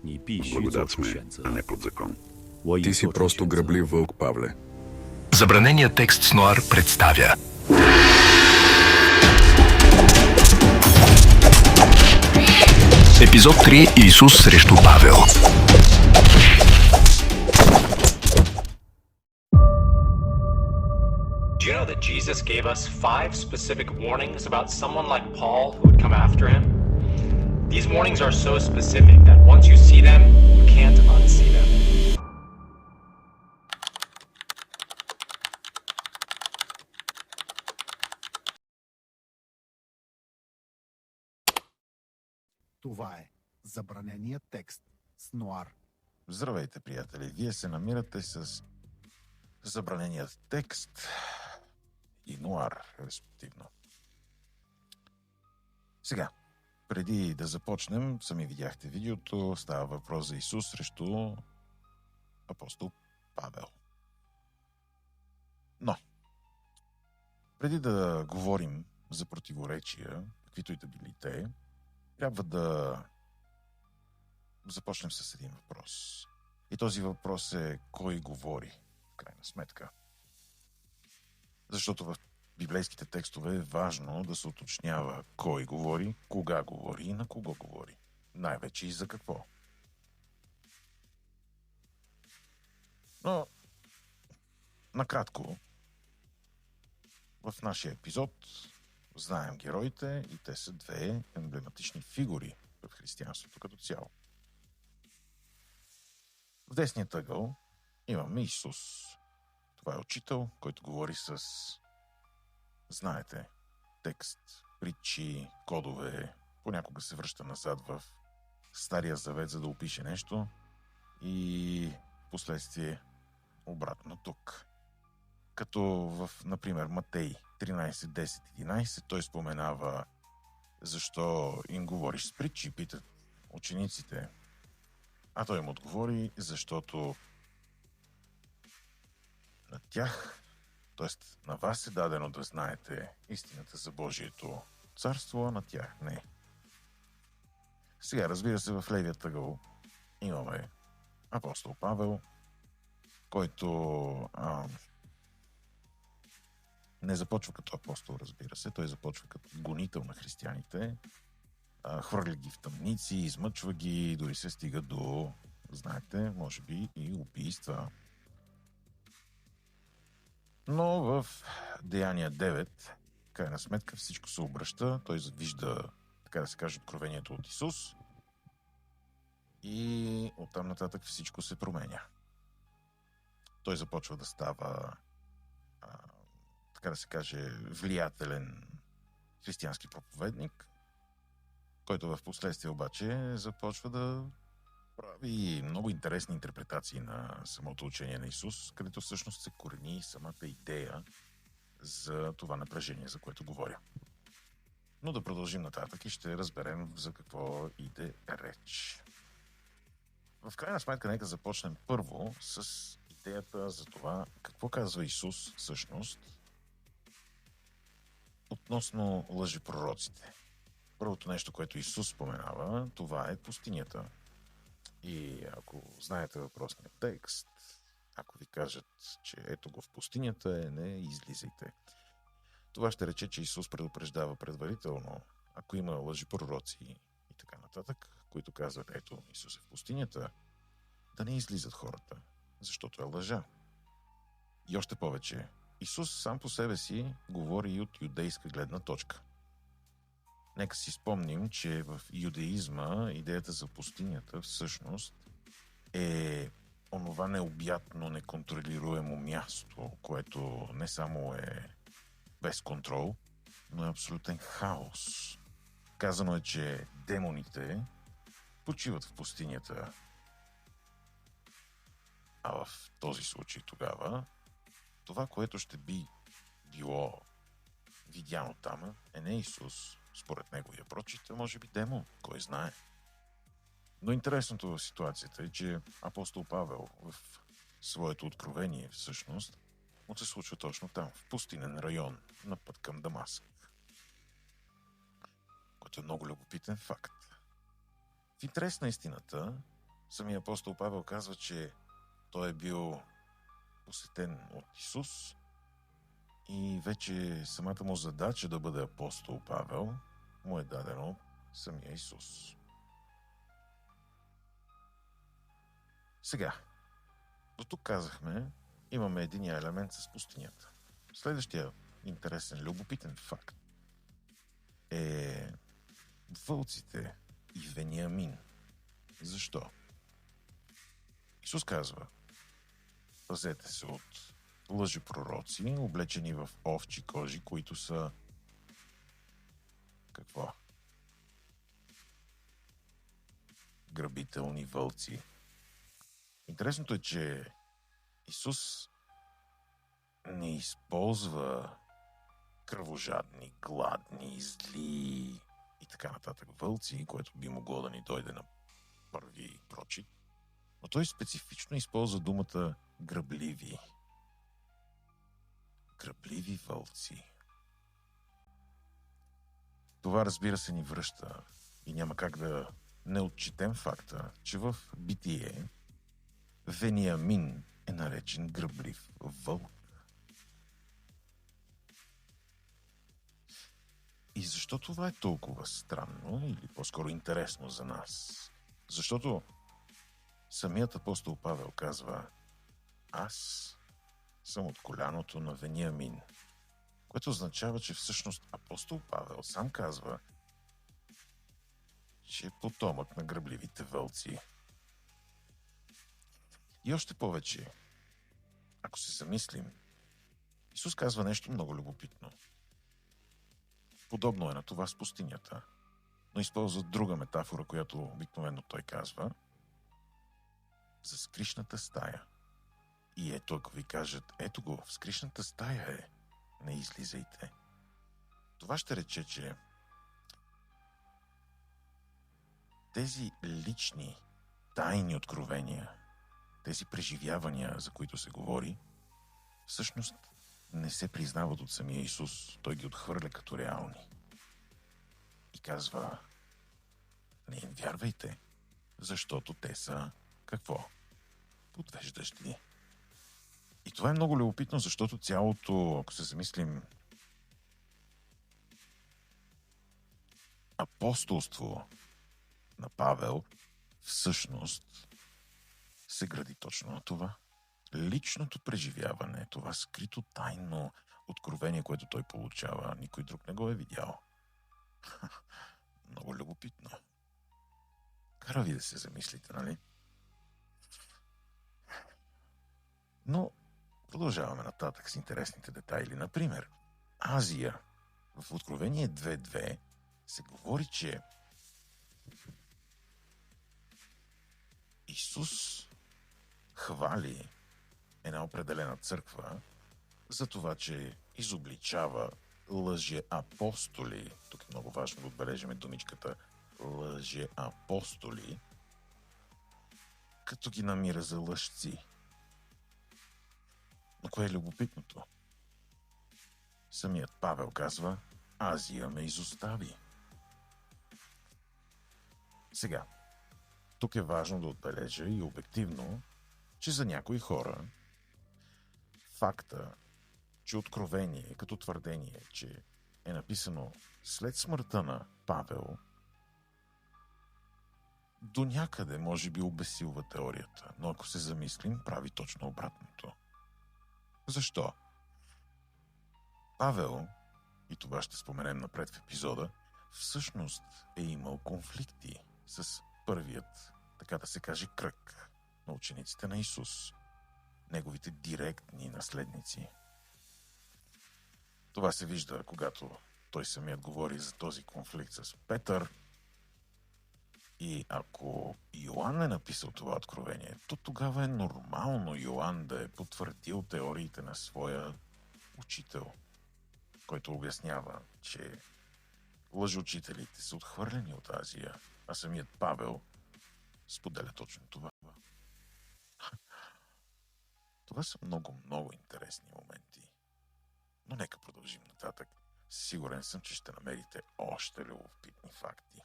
Благодат сме, а не под закон. Ти си просто гръблив вълк, Павле. Забраненият текст с Нуар представя Епизод 3. Исус срещу Павел. Do you know that Jesus gave us 5 specific warnings about someone like Paul who would come after him? These warnings are so specific that once you see them, you can't unsee them. Това е забраненият текст с Нуар. Здравейте, приятели! Вие се намирате с забраненият текст и Нуар, респективно. Сега, преди да започнем, сами видяхте видеото, става въпрос за Исус срещу апостол Павел. Но, преди да говорим за противоречия, каквито и да били те, трябва да започнем с един въпрос. И този въпрос е: кой говори, в крайна сметка? Защото в библейските текстове е важно да се уточнява кой говори, кога говори и на кого говори. Най-вече и за какво. Но, накратко, в нашия ъепизод знаем героите и те са две емблематични фигури в християнството като цяло. В десният ъгъл имаме Исус. Това е учител, който говори с, знаете, текст, притчи, кодове. Понякога се връща назад в Стария завет, за да опише нещо и последствие обратно тук. Като в, например, Матей 13, 10, 11, той споменава защо им говориш с притчи, питат учениците. А той им отговори, защото на тях, т.е. на вас е дадено да знаете истината за Божието царство, а на тях не. Сега, разбира се, в левият ъгъл имаме апостол Павел, който не започва като апостол, разбира се. Той започва като гонител на християните. Хвърля ги в тъмници, измъчва ги, дори се стига до, знаете, може би и убийства. Но в Деяния 9, крайна сметка, всичко се обръща. Той вижда, така да се каже, откровението от Исус. И оттам нататък всичко се променя. Той започва да става, така да се каже, влиятелен християнски проповедник, който в последствие обаче започва да прави много интересни интерпретации на самото учение на Исус, където всъщност се корени самата идея за това напрежение, за което говоря. Но да продължим нататък и ще разберем за какво иде реч. В крайна сметка, нека започнем първо с идеята за това какво казва Исус всъщност относно лъжепророците. Първото нещо, което Исус споменава, това е пустинята. И ако знаете въпросния текст, ако ви кажат, че ето го в пустинята, не излизайте. Това ще рече, че Исус предупреждава предварително, ако има лъжепророци и така нататък, които казват, ето Исус е в пустинята, да не излизат хората, защото е лъжа. И още повече, Исус сам по себе си говори и от юдейска гледна точка. Нека си спомним, че в юдеизма идеята за пустинята всъщност е онова необятно, неконтролируемо място, което не само е без контрол, но е абсолютен хаос. Казано е, че демоните почиват в пустинята. А в този случай тогава, това, което ще би било видяно там, е не Исус, според неговия прочит, може би демон, кой знае. Но интересното в ситуацията е, че апостол Павел в своето откровение всъщност му се случва точно там, в пустинен район, на път към Дамаск. Което е много любопитен факт. В интерес на истината, Самия апостол Павел казва, че той е бил посетен от Исус и вече самата му задача да бъде апостол Павел му е дадено от самия Исус. Сега, до тук казахме, имаме единия елемент с пустинята. Следващия интересен, любопитен факт е вълците и Вениамин. Защо? Исус казва: пазете се от лъжепророци, облечени в овчи кожи, които са какво? Грабителни вълци. Интересното е, че Исус не използва кръвожадни, гладни, зли и така нататък вълци, което би могло да ни дойде на първи прочит, но той специфично използва думата грабливи. Грабливи вълци. Това, разбира се, ни връща и няма как да не отчетем факта, че в Битие Вениамин е наречен граблив вълк. И защо това е толкова странно или по-скоро интересно за нас? Защото самият апостол Павел казва: аз съм от коляното на Вениамин, което означава, че всъщност апостол Павел сам казва, че е потомък на грабливите вълци. И още повече, ако се замислим, Исус казва нещо много любопитно. Подобно е на това с пустинята, но използва друга метафора, която обикновено той казва за скришната стая. И ето, ако ви кажат: ето го, в скришната стая е, не излизайте. Това ще рече, че тези лични, тайни откровения, тези преживявания, за които се говори, всъщност не се признават от самия Исус. Той ги отхвърля като реални. И казва: не им вярвайте, защото те са какво? Подвеждащи. И това е много любопитно, защото цялото, ако се замислим, апостолство на Павел всъщност се гради точно на това. Личното преживяване, това скрито тайно откровение, което той получава, никой друг не го е видял. Много любопитно. Кара ви да се замислите, нали? Но продължаваме нататък с интересните детайли. Например, Азия. В Откровение 2.2 се говори, че Исус хвали една определена църква за това, че изобличава лъжеапостоли. Тук е много важно да отбележим думичката лъжеапостоли, като ги намира за лъжци. Но кое е любопитното? Самият Павел казва: Азия ме изостави. Сега, тук е важно да отбележа и обективно, че за някои хора факта, че откровение като твърдение, че е написано след смъртта на Павел, до някъде може би обезсилва теорията, но ако се замислим, прави точно обратното. Защо? Павел, и това ще споменем напред в епизода, всъщност е имал конфликти с първият, така да се каже, кръг на учениците на Исус, неговите директни наследници. Това се вижда, когато той самият говори за този конфликт с Петър. И ако Йоан е написал това откровение, то тогава е нормално Йоан да е потвърдил теориите на своя учител, който обяснява, че лъжеучителите са отхвърлени от Азия, а самият Павел споделя точно това. Това са много интересни моменти. Но нека продължим нататък. Сигурен съм, че ще намерите още любопитни факти.